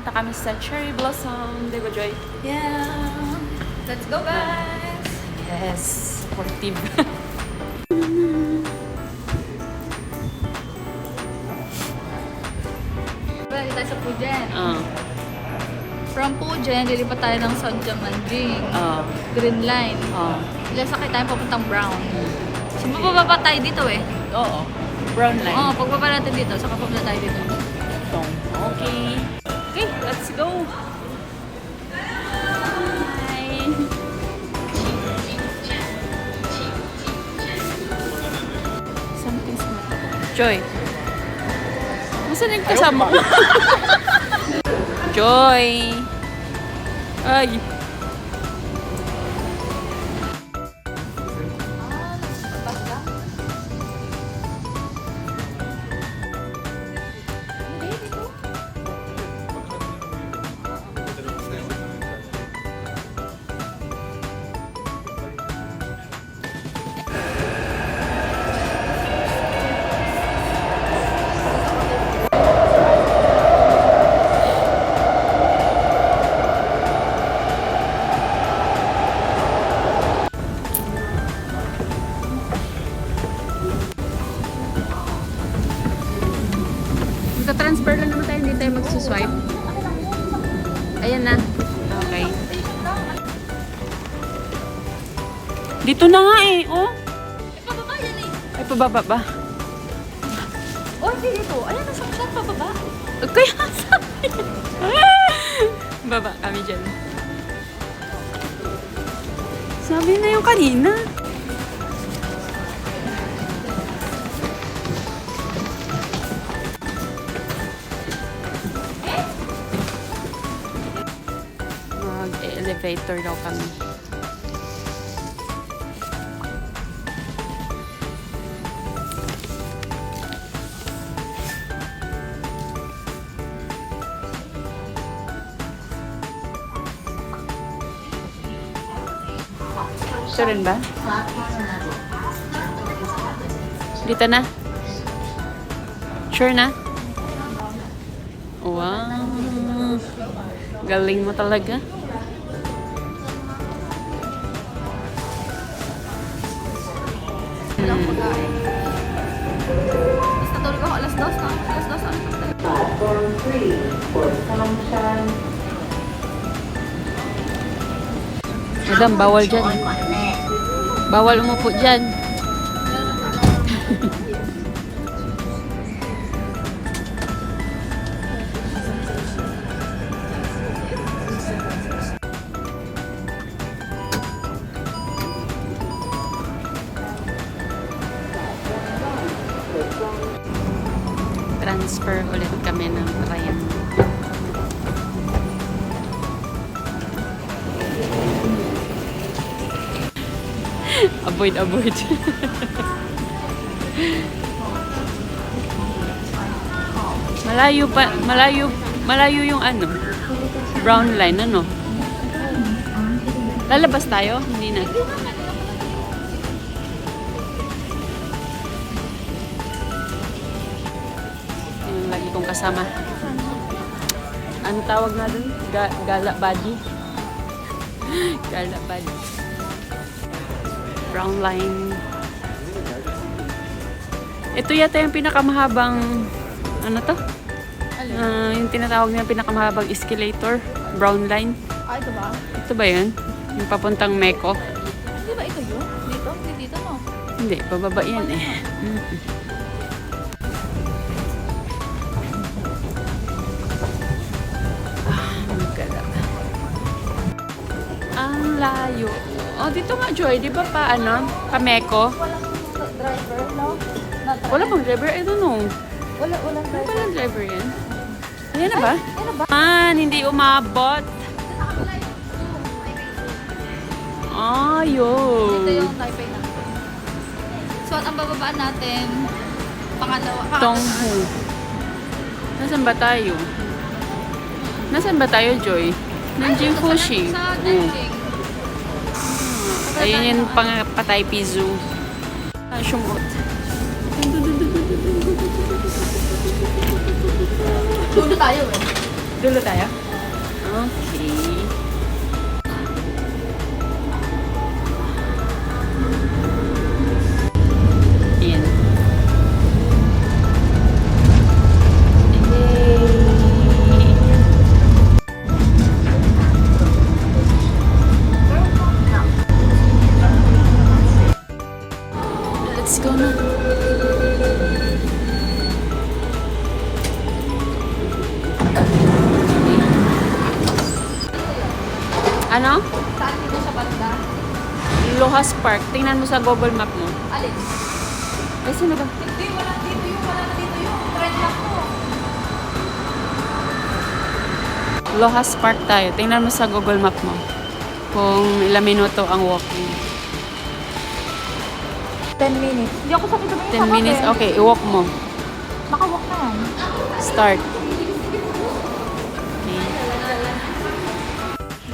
pupunta kami sa Cherry Blossom. Di ba, Joy? Yeah. Let's go, guys. Yes. Supportive. Balik tayo sa Pujen. Ah. From Pujen, lilipat tayo ng Sonja Manjing. Ah. Green Line. Ah. Ilasakay tayo papuntang Brown. So, mabababa tayo dito eh. Oo. Brown line. Oo, pagbaba natin dito, saka papunta tayo dito. Okay. Okay, let's go. Bye. Something's not. Joy. Nasaan yung kasama ko? Joy. Ay. Magta-transfer lang naman tayo, hindi tayo magsuswipe. Ayan na. Okay. Dito na nga eh, oh. Pababa yan eh. Ay, pababa ba? Oh, hindi dito. Ayan, nasa saan pababa? Kaya sabi. Baba kami dyan. Sabi na yung kanina. Mag-elevator daw kami. Ito rin ba? Dito na? Sure na? Wow. Galing mo talaga. Walang pagkain. Tapos natulog ako alas 2 na. Alas 2 ano? Platform 3 for function. Madam, bawal dyan. Bawal umupo dyan. Transfer ulit kami ng train. Avoid. Malayo yung ano, brown line, ano? Lalabas tayo? Hindi na. Yung lagi kong kasama. Ano tawag nga dun? Gala body? Gala body. Brown line. Ito yata yung pinakamahabang ano to? Yung tinatawag niya pinakamahabang escalator. Brown line. Ay, ito ba? Ito ba yun? Yung papuntang Meko? Hindi ba ito yun? Dito? Hindi dito, no? Hindi, bababa yan eh. Magkala. Ang layo. Oh, dito nga, Joy. Di ba pa, ano? Pa Meko? Walang driver, no? Wala bang driver? I don't know. Walang Ano driver. palang driver yan? Ayan na ba? Ano ba? Hindi umabot. Ayun. Dito yung Taipei na. So, at ang bababaan natin, pangalawa. Tonghu. Nasaan ba tayo? Nasaan ba tayo, Joy? Nanjing Fushing. Sa Nanjing. Ayun yung Patay Pizu. Shumot. Doon tayo eh. Dulo tayo? Okay. Ayan. Let's go na. Ano? Saan dito sa banda? Lohas Park. Tingnan mo sa Google Map mo. Alin? Ay, sino ba? Hindi, wala dito yung, wala na dito yung. Trend lang ko. Lohas Park tayo. Tingnan mo sa Google Map mo. Kung ilang minuto ang walking. 10 minutes. Hindi ako sakit naman 10 minutes? Okay, i-walk mo. Nakawalk na yan. Start. Okay.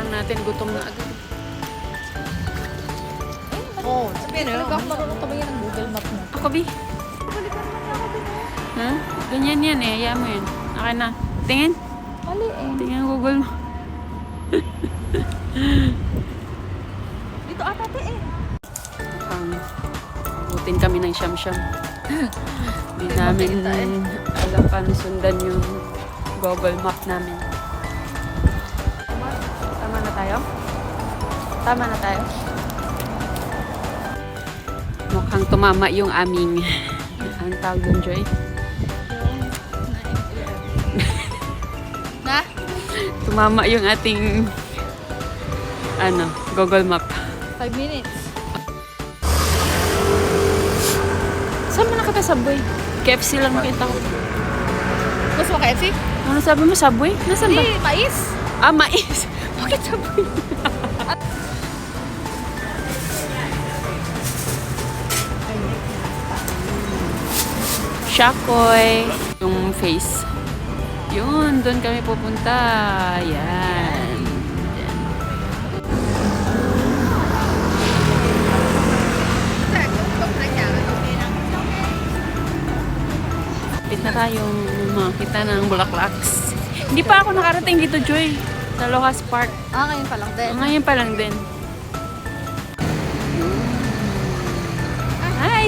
Lang natin, gutom na agad. Oo. Sabihin na. Talaga ako marunong tumingin ng Google Map mo. Ako, Bi. Ha? Ganyan yan eh. Hayaan mo yun. Okay na. Tingin. Mali eh. Tingin Google mo. Dito ata te eh. Ang butin kami ng siyam-siyam. Hindi namin alam paano sundan yung Google Map namin. Tama na tayo? Tama na tayo? Mukhang tumama yung aming ang tawag doon, Joy? Na? Tumama yung ating Google Map. 5 minutes. Saan mo nakita Subway? KFC lang nakita ko. Gusto mo KFC? Ano sabi mo, Subway? Nasaan ba? Hindi, mais. Ah, mais! Bakit Subway? Shakoy. Yung face. Yun, doon kami pupunta. Yan. Yan. Pit na tayong makita ng bulaklaks. Hindi pa ako nakarating dito, Joy. Sa Lohas Park. Ah, ngayon pa lang din. Ngayon pa lang din. Hi!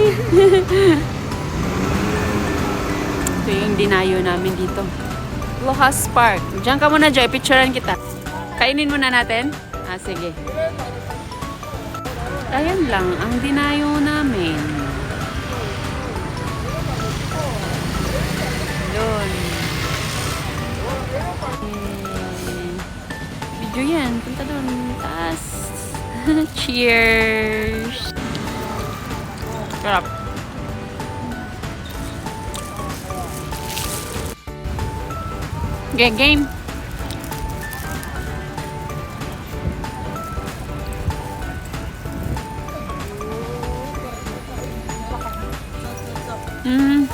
Ito yung dinayo namin dito. Lohas Park. Diyan ka muna, Joy. Picturean kita. Kainin muna natin? Ah, sige. Ayan lang ang dinayo namin. Doon. Video yan. Punta doon. Taas. Cheers! Sarap. Okay, game. Mm.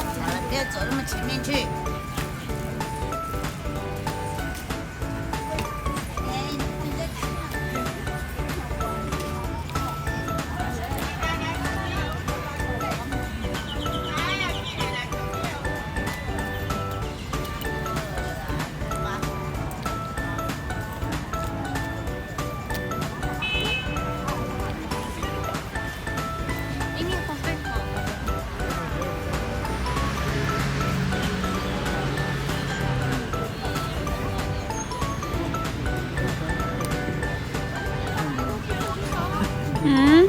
别走那么前面去。 Hmm?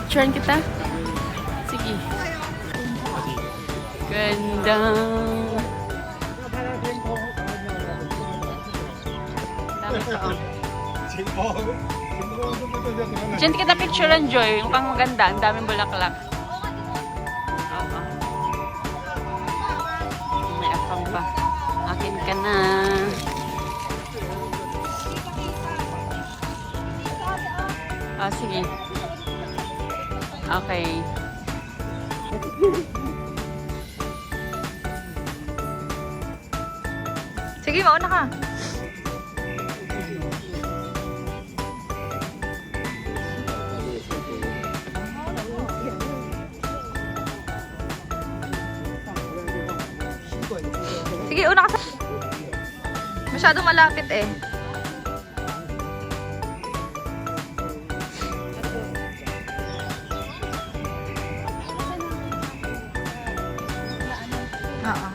Turn kita? Sige. Ganda. Dami pa, oh. Diyan kita picturean, Joy. Mukhang maganda. Ang daming bulaklak. Oo. May afang pa. Akin ka na. Ah, sige. Okay. Sige, mauna ka. Sige, una ka sa... Masyadong malapit eh. Oo.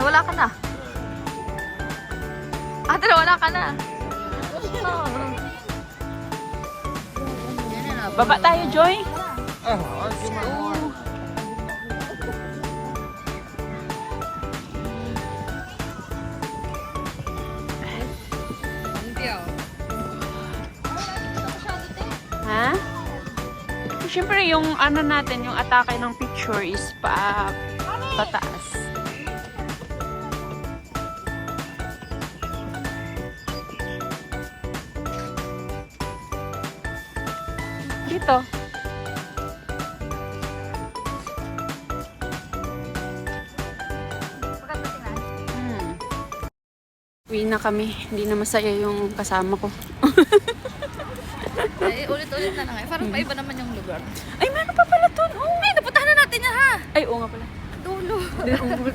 Nawala ka na. Ate, nawala ka na. Baba tayo, Joy. Ha? Siyempre, yung ano natin, yung atake ng picture is pataas. Dito. Uwi na kami. Hindi na masaya yung kasama ko. Ay, ulit-ulit na lang eh. Parang paiba naman yung lugar. Ay, meron pa pala dun. Oh. Ay, napuntahan na natin yan ha! Ay, oo nga pala. Dulo.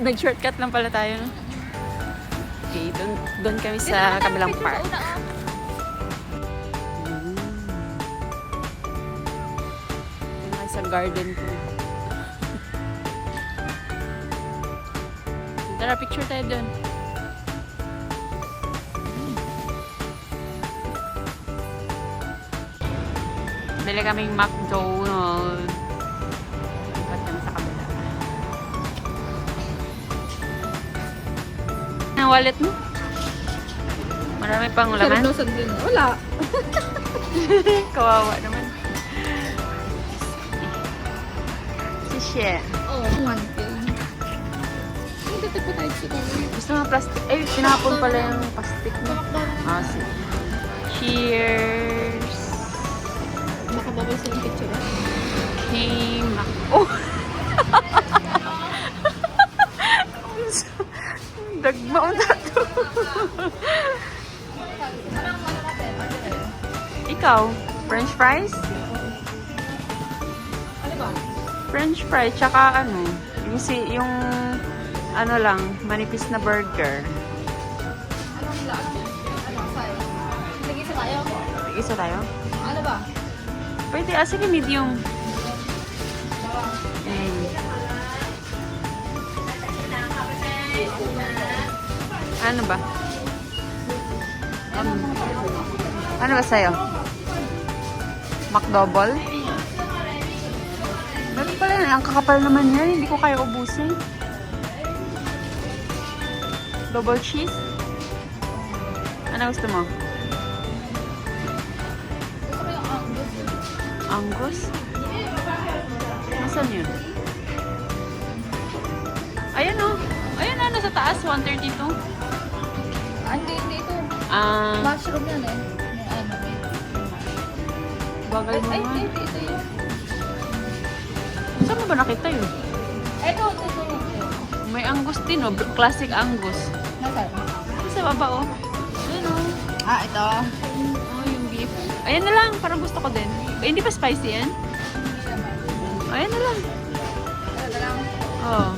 Nag-shortcut lang pala tayo. No? Okay, doon kami sa kabilang park. Sa garden ko. Tara, picture tayo doon. Bili kaming McDonald's. Lipat kami sa kabila. Ang wallet mo? Marami pang laman. Wala. Kawawa naman. Shit. Oh, one thing. Ay, dito po tayo siguro. Gusto mo plastic? Ay, sinapon pala yung plastic mo. Ah, sige. Cheers! Makababay sa yung picture. Okay, oh! Dagmao na to. Ikaw, French fries? French fries, tsaka ano, yung ano lang, manipis na burger. Tig-isa tayo. Isa tayo? Ano ba? Pwede, sige, medium. Ano ba? Ano ba sa'yo? McDouble? Meron pala yan. Ang kakapal naman yan. Hindi ko kaya ubusin. Double cheese? Ano gusto mo? Gusto ko yung Angus. Angus? Nasaan yun? Ayan o. Ayan na, nasa taas. 132. Hindi ito. Ah, Mushroom yan eh. Yung ano. bagay mo Ay, naman. ito yun. Saan mo ba nakita yun? Ito. May Angus din o. Classic Angus. Nasaan? Sa baba o. Ayan o. Ah, ito. Oh, yung beef. Ayan na lang. Parang gusto ko din. Eh, hindi pa spicy yan? Ayan na lang. Ito lang. Oh.